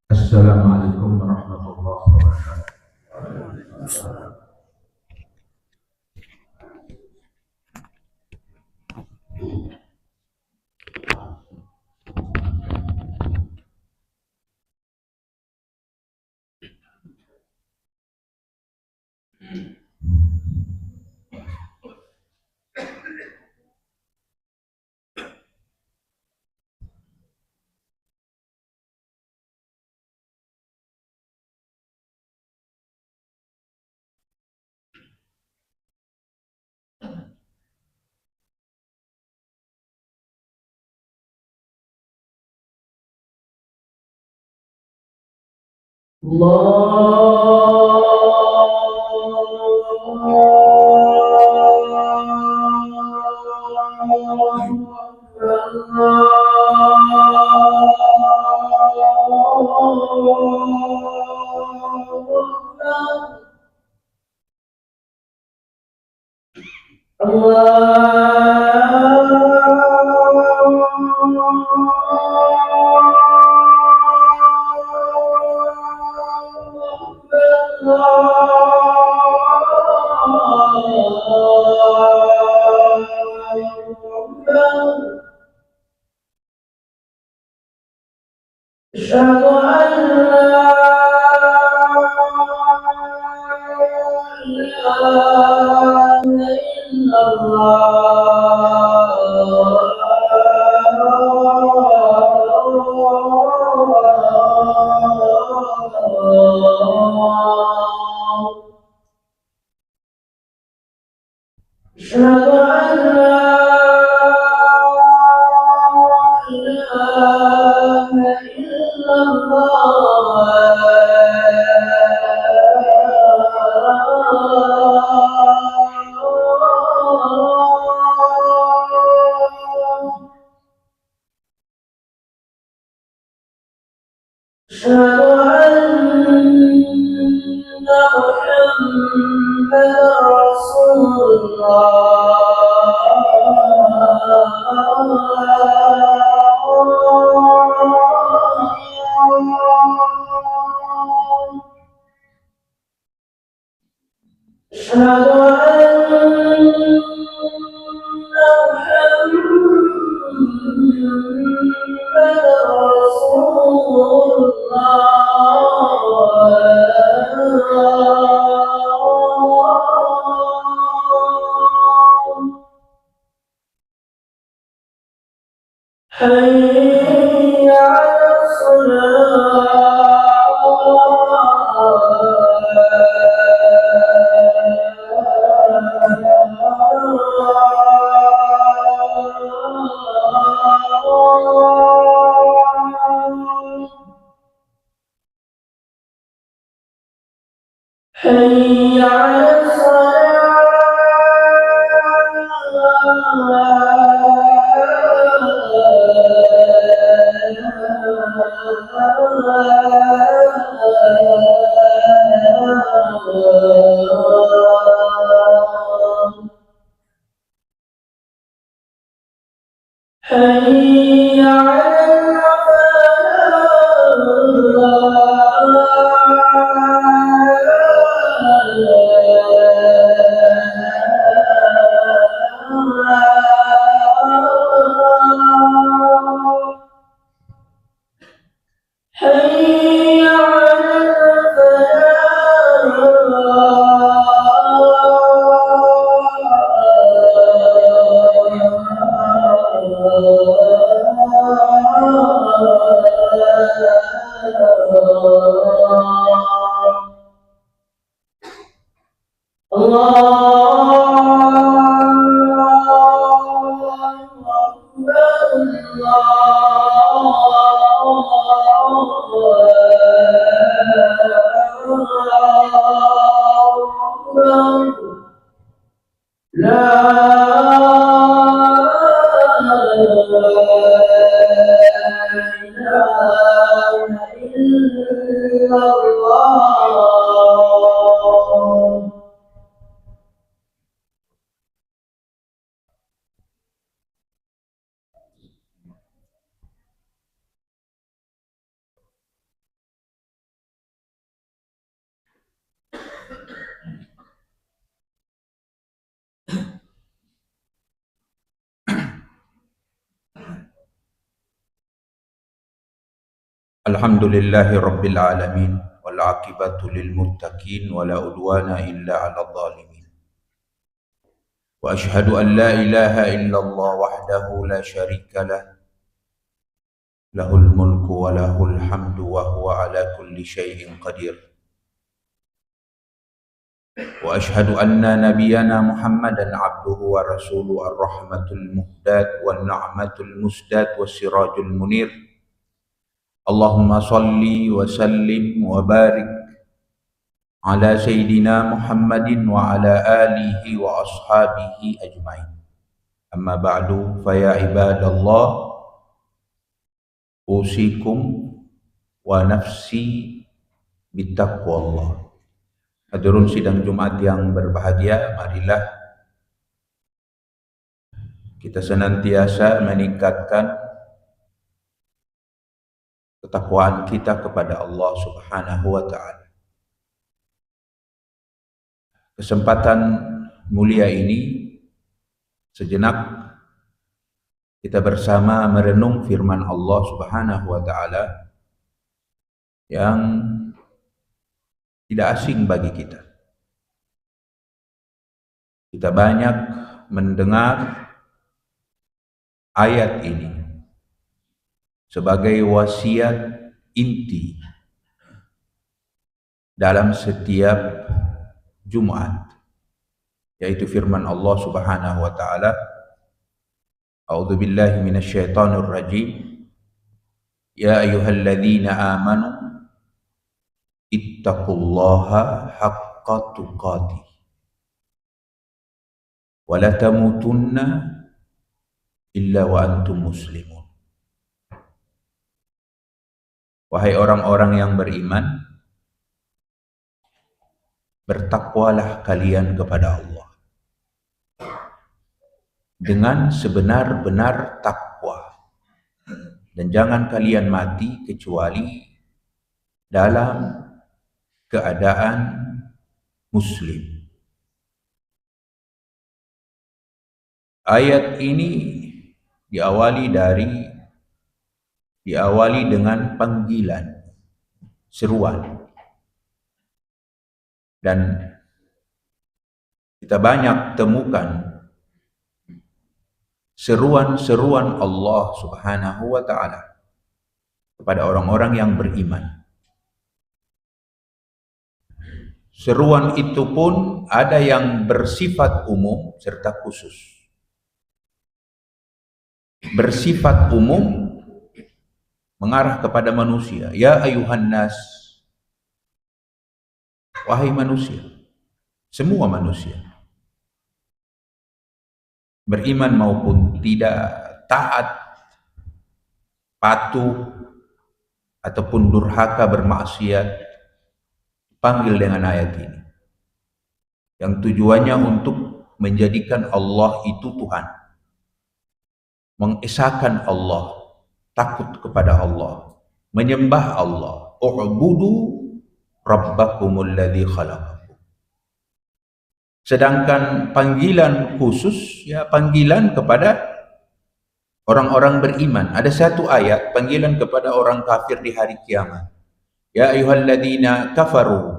Assalamualaikum warahmatullahi wabarakatuh. أشهد أن لا إله إلا الله. أشهد أن لا إله إلا الله. أشهد أن محمدا رسول الله. أشهد أن محمدا رسول الله. حي على الصلاة. حي على الصلاة. حي على الفلاح. حي على الفلاح. لا إله إلا Alhamdulillahi Rabbil Alamin wal aqibatu lil muttaqin wala udwana illa 'alal zalimin. Wa asyhadu an la ilaha illallah wahdahu la syarika lah, lahul mulku wa lahul hamdu wa huwa ala kulli syai'in qadir. Wa asyhadu anna nabiyyana Muhammadan 'abduhu wa rasuluhu ar-rahmatul muhdat wan ni'matul musdat was sirajul munir. Allahumma salli wa sallim wa barik ala sayyidina Muhammadin wa ala alihi wa ashabihi ajmain. Amma ba'du, fa ya ibadallah, usikum wa nafsi bittaqwallah. Hadirin sidang Jumat yang berbahagia, marilah kita senantiasa meningkatkan ketakwaan kita kepada Allah Subhanahu wa ta'ala. Kesempatan mulia ini sejenak kita bersama merenung firman Allah Subhanahu wa ta'ala yang tidak asing bagi kita. Kita banyak mendengar ayat ini sebagai wasiat inti dalam setiap Jumat, yaitu firman Allah Subhanahu wa ta'ala, A'udzu billahi minasyaitonir rajim, ya ayyuhalladzina amanu ittaqullaha haqqa tuqatih wa la tamutunna illa wa antum muslimun. Wahai orang-orang yang beriman, bertakwalah kalian kepada Allah dengan sebenar-benar takwa, dan jangan kalian mati kecuali dalam keadaan muslim. Ayat ini diawali dengan panggilan, seruan. Dan kita banyak temukan seruan-seruan Allah Subhanahu wa ta'ala kepada orang-orang yang beriman. Seruan itu pun ada yang bersifat umum serta khusus. Bersifat umum mengarah kepada manusia, ya ayuhan nas, wahai manusia, semua manusia, beriman maupun tidak, taat, patuh ataupun durhaka bermaksiat, panggil dengan ayat ini, yang tujuannya untuk menjadikan Allah itu Tuhan, mengesahkan Allah, takut kepada Allah, menyembah Allah. U'budu rabbakumul ladzi khalaqakum. Sedangkan panggilan khusus, ya panggilan kepada orang-orang beriman. Ada satu ayat panggilan kepada orang kafir di hari kiamat. Ya ayyuhalladzina kafaru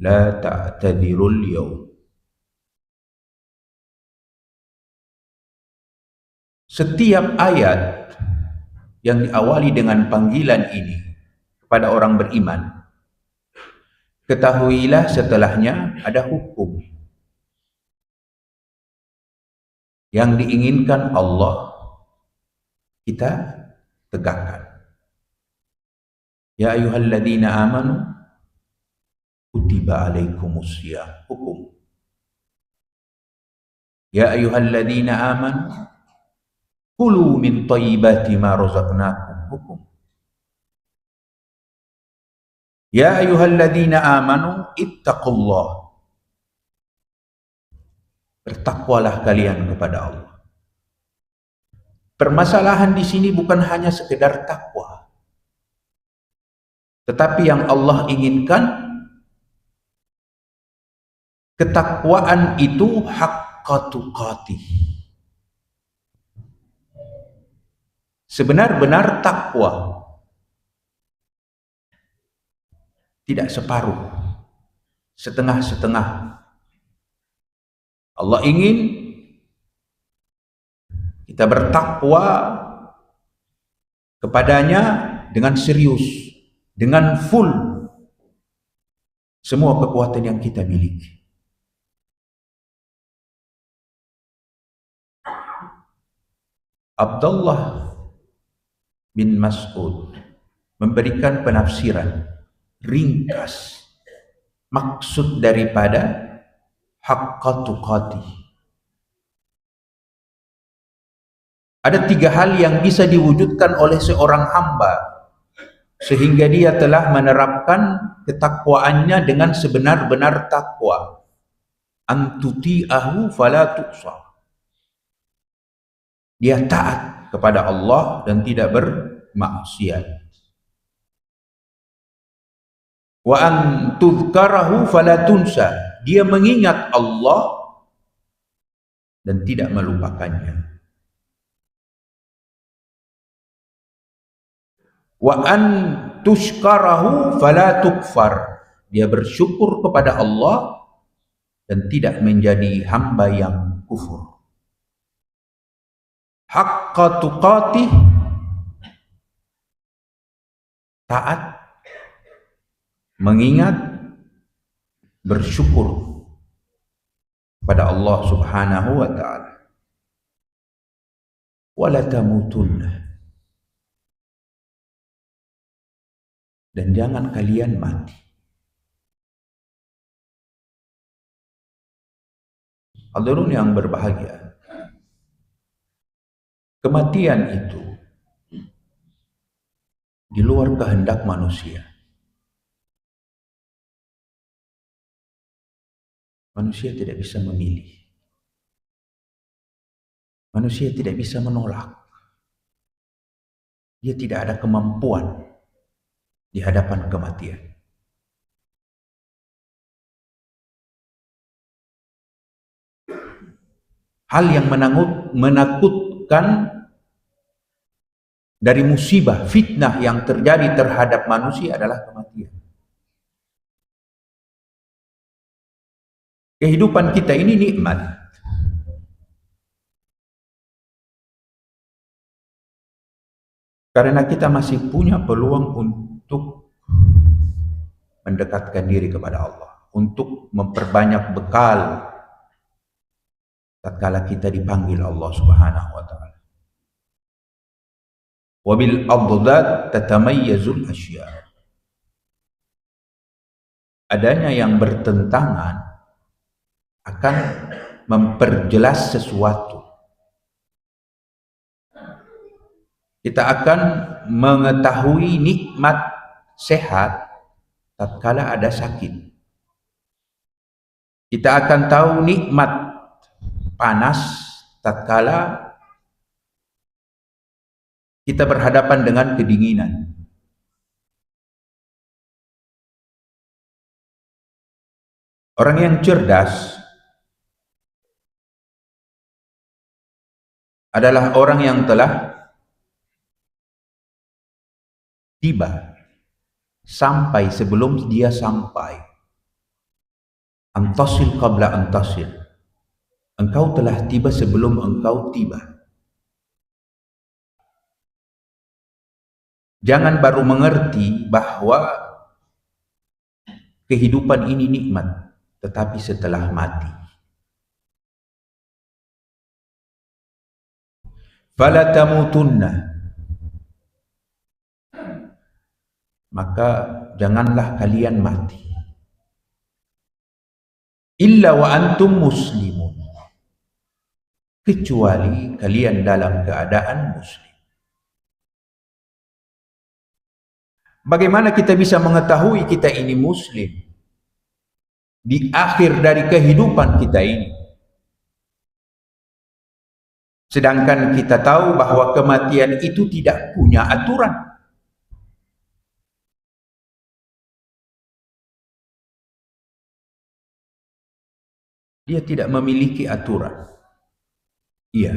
la ta'tadzirul yaum. Setiap ayat yang diawali dengan panggilan ini kepada orang beriman, ketahuilah setelahnya ada hukum yang diinginkan Allah kita tegakkan. Ya ayyuhalladzina amanu kutiba alaikumussyam, hukum. Ya ayyuhalladzina amanu kulu min thayyibati ma razaqnakum, hukum. Ya ayyuhalladzina amanu ittaqullah, bertakwalah kalian kepada Allah. Permasalahan di sini bukan hanya sekedar takwa, tetapi yang Allah inginkan, ketakwaan itu haqqa tuqatih, sebenar-benar takwa, tidak separuh, setengah-setengah. Allah ingin kita bertakwa kepadanya dengan serius, dengan full semua kekuatan yang kita miliki. Abdullah bin Mas'ud memberikan penafsiran ringkas maksud daripada haqqa tuqatih. Ada 3 hal yang bisa diwujudkan oleh seorang hamba sehingga dia telah menerapkan ketakwaannya dengan sebenar-benar takwa. Antuti'ahu fala tuqsa. Dia taat kepada Allah dan tidak bermaksiat. Wa an tudhkarahu fala tunsa. Dia mengingat Allah dan tidak melupakannya. Wa an tushkarahu fala tukfar. Dia bersyukur kepada Allah dan tidak menjadi hamba yang kufur. Haqqa tuqatih, taat, mengingat, bersyukur pada Allah Subhanahu wa ta'ala. Wala tamutunna, dan jangan kalian mati. Hadirin yang berbahagia, kematian itu di luar kehendak manusia. Manusia tidak bisa memilih. Manusia tidak bisa menolak. Dia tidak ada kemampuan di hadapan kematian. Hal yang menakutkan dari musibah, fitnah yang terjadi terhadap manusia adalah kematian. Kehidupan kita ini nikmat. Karena kita masih punya peluang untuk mendekatkan diri kepada Allah, untuk memperbanyak bekal tatkala kita dipanggil Allah Subhanahu wa ta'ala. Wa bil adad tatamayyazul asya. Adanya yang bertentangan akan memperjelas sesuatu. Kita akan mengetahui nikmat sehat tatkala ada sakit. Kita akan tahu nikmat panas tatkala kita berhadapan dengan kedinginan. Orang yang cerdas adalah orang yang telah tiba sampai sebelum dia sampai. Antasil qabla antasil. Engkau telah tiba sebelum engkau tiba. Jangan baru mengerti bahwa kehidupan ini nikmat, tetapi setelah mati. Fala tamutunna, maka janganlah kalian mati illa wa antum muslimun, kecuali kalian dalam keadaan muslim. Bagaimana kita bisa mengetahui kita ini muslim di akhir dari kehidupan kita ini? Sedangkan kita tahu bahwa kematian itu tidak punya aturan. Dia tidak memiliki aturan. Iya.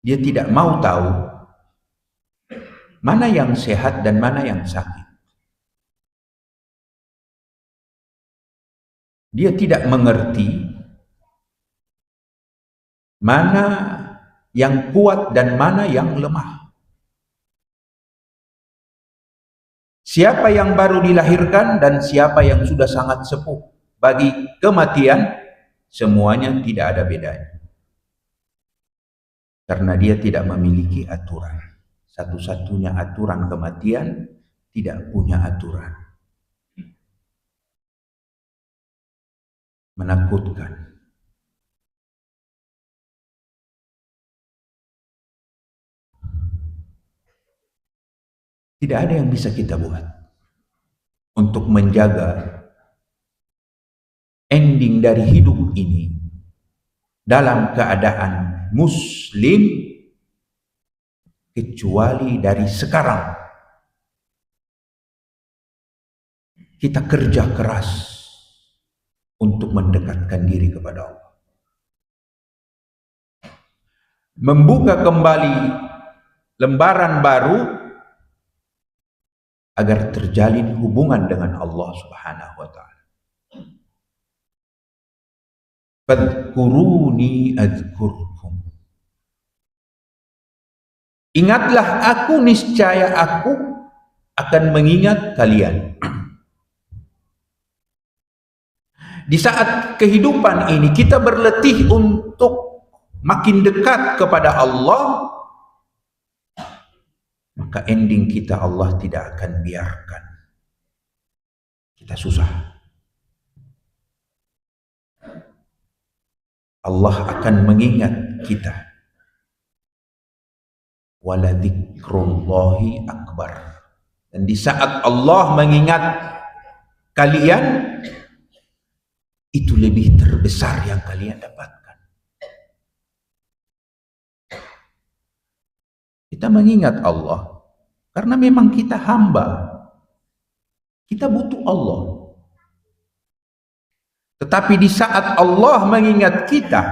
Dia tidak mau tahu mana yang sehat dan mana yang sakit. Dia tidak mengerti mana yang kuat dan mana yang lemah. Siapa yang baru dilahirkan dan siapa yang sudah sangat sepuh. Bagi kematian, semuanya tidak ada bedanya. Karena dia tidak memiliki aturan. Satu-satunya aturan kematian, tidak punya aturan. Menakutkan. Tidak ada yang bisa kita buat untuk menjaga ending dari hidup ini dalam keadaan muslim, kecuali dari sekarang kita kerja keras untuk mendekatkan diri kepada Allah. Membuka kembali lembaran baru agar terjalin hubungan dengan Allah Subhanahu wa taala. Fadhkuruni adzkurkum. Ingatlah aku, niscaya aku akan mengingat kalian. Di saat kehidupan ini kita berletih untuk makin dekat kepada Allah, maka ending kita Allah tidak akan biarkan kita susah. Allah akan mengingat kita. Waladzikrullahi akbar. Dan di saat Allah mengingat kalian, itu lebih terbesar yang kalian dapatkan. Kita mengingat Allah karena memang kita hamba. Kita butuh Allah. Tetapi di saat Allah mengingat kita,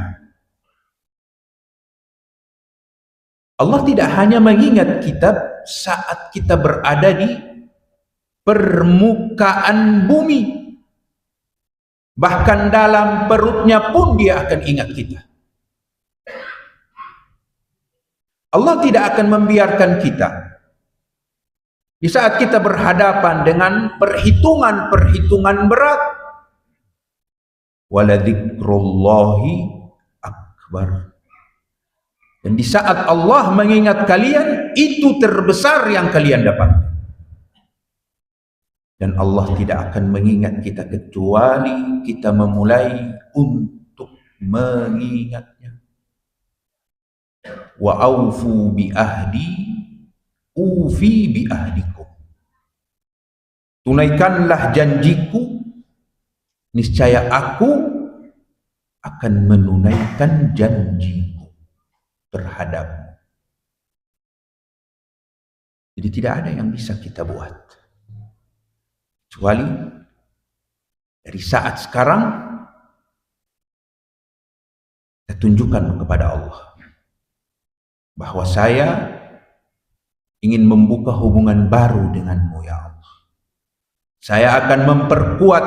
Allah tidak hanya mengingat kita saat kita berada di permukaan bumi. Bahkan dalam perutnya pun dia akan ingat kita. Allah tidak akan membiarkan kita di saat kita berhadapan dengan perhitungan-perhitungan berat. Waladzikrullahi akbar. Dan di saat Allah mengingat kalian, itu terbesar yang kalian dapat. Dan Allah tidak akan mengingat kita kecuali kita memulai untuk mengingatnya. Wa aufu bi ahdi ufi bi ahdikum. Tunaikanlah janjiku, niscaya aku akan menunaikan janjiku terhadapmu. Jadi tidak ada yang bisa kita buat kecuali dari saat sekarang kita tunjukkan kepada Allah bahwa saya ingin membuka hubungan baru denganmu ya Allah. Saya akan memperkuat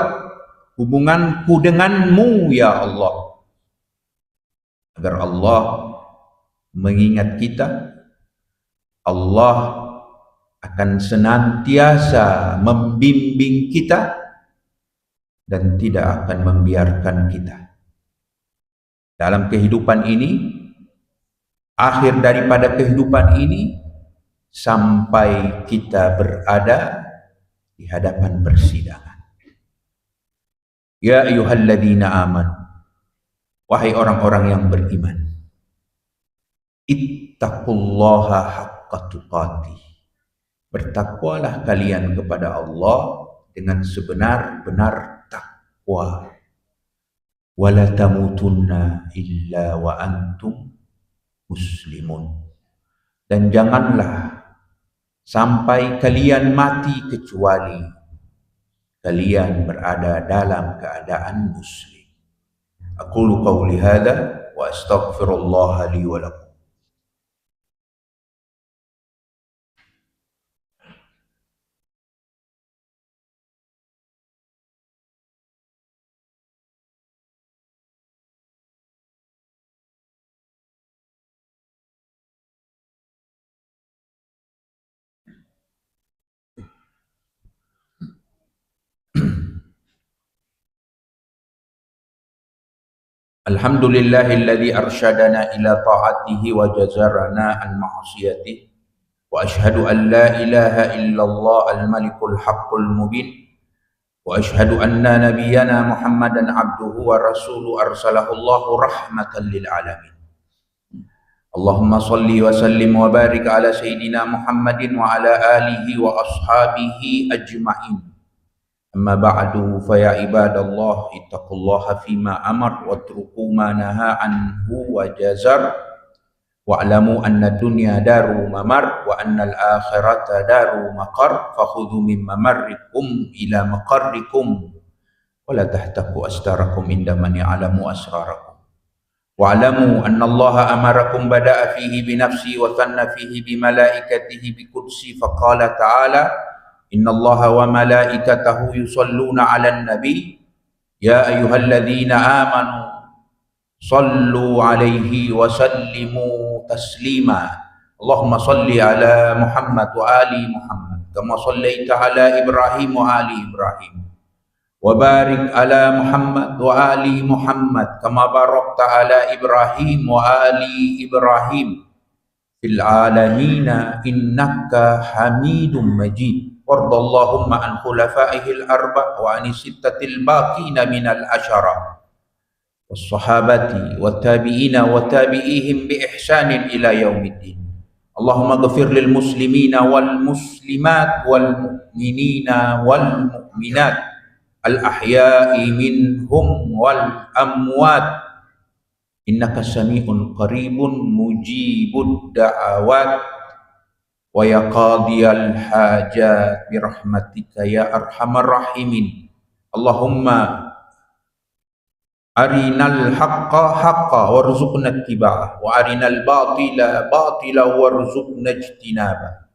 hubunganku denganmu ya Allah, agar Allah mengingat kita. Allah akan senantiasa membimbing kita dan tidak akan membiarkan kita dalam kehidupan ini, akhir daripada kehidupan ini, sampai kita berada di hadapan persidangan. Ya ayyuhalladzina amanu, wahai orang-orang yang beriman, ittaqullaha haqqa tuqatih. Bertakwalah kalian kepada Allah dengan sebenar-benar takwa. Wala tamutunna illa wa antum muslimun. Dan janganlah sampai kalian mati kecuali kalian berada dalam keadaan muslim. Aqulu qawli hadza wa astaghfirullah li wa lakum. Alhamdulillahilladzi arsyadana ila ta'atihi wa jazarana an ma'asiyatihi. Wa ashhadu an la ilaha illallah al-malikul haqqul mubin. Wa ashhadu anna nabiyyana Muhammadan abduhu wa rasuluhu arsalahu Allahu rahmatan lil alamin. Allahumma salli wa sallim wa barik ala sayyidina Muhammadin wa ala alihi wa ashabihi ajma'in. Amma ba'du fa ya ibadallah ittaqullaha fima amar wa truku ma naha anhu wa jazar wa'lamu anna dunya daru mamar wa anna al-akhirata daru maqar fakhudhu min mamarrikum ila maqarrikum wa la tahtaku astarakum inda man ya'lamu asrarakum wa'lamu anna Allah amarakum bada'a fihi bi nafsi wa thanna fihi bi malaikatihi bi qudsi faqala ta'ala Inna Allaha wa malaikatahu yusalluna 'alan nabi ya ayyuhalladzina amanu sallu 'alaihi wa sallimu taslima. Allahumma salli 'ala Muhammad wa ali Muhammad kama shallaita 'ala Ibrahim wa ali Ibrahim wa barik 'ala Muhammad wa ali Muhammad kama barakta 'ala Ibrahim wa ali Ibrahim fil 'alamina innaka Hamidum Majid. Wardallahumma an khulafaihil arba' wa an sittatil baqina minal asyara was-sahabati wat-tabi'ina wa tabi'ihim bi ihsanin ila yaumiddin. Allahumma ghfir lil muslimina wal muslimat wal mu'minina wal mu'minat al ahya'i minhum wal amwat innaka sami'un qaribun mujibud da'awat wa ya qadiyal hajat birahmatika ya arhamar rahimin. Allahumma arinal haqqa haqqa warzuqna ittiba'ah wa arinal batila batila warzuqna ijtinabah.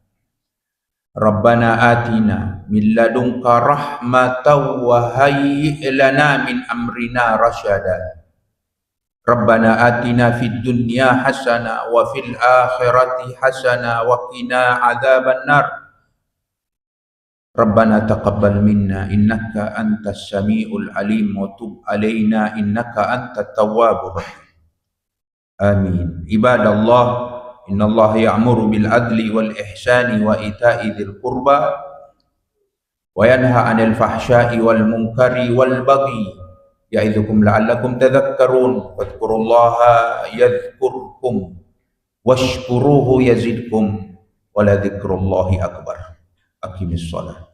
Rabbana atina min ladunka rahmatan wa hayyi' lana min amrina rasyada. Rabbana atina fid dunya hasanah wa fil akhirati hasanah wa qina adzaban nar. Rabbana taqabbal minna innaka antas samiul alim wa tub alaina innaka antat tawwabur rahim. Amin. Ibadallah, innallaha ya'muru bil adli wal ihsani wa ita'i dzil qurba wa yanha 'anil fahsya'i wal munkari wal baghi. Ya'idzukum la'allakum tadhakkarun fadhkurullaha yadhkurkum washkuruhu yazidkum wa la dzikrullahi akbar. Aqimis shalah.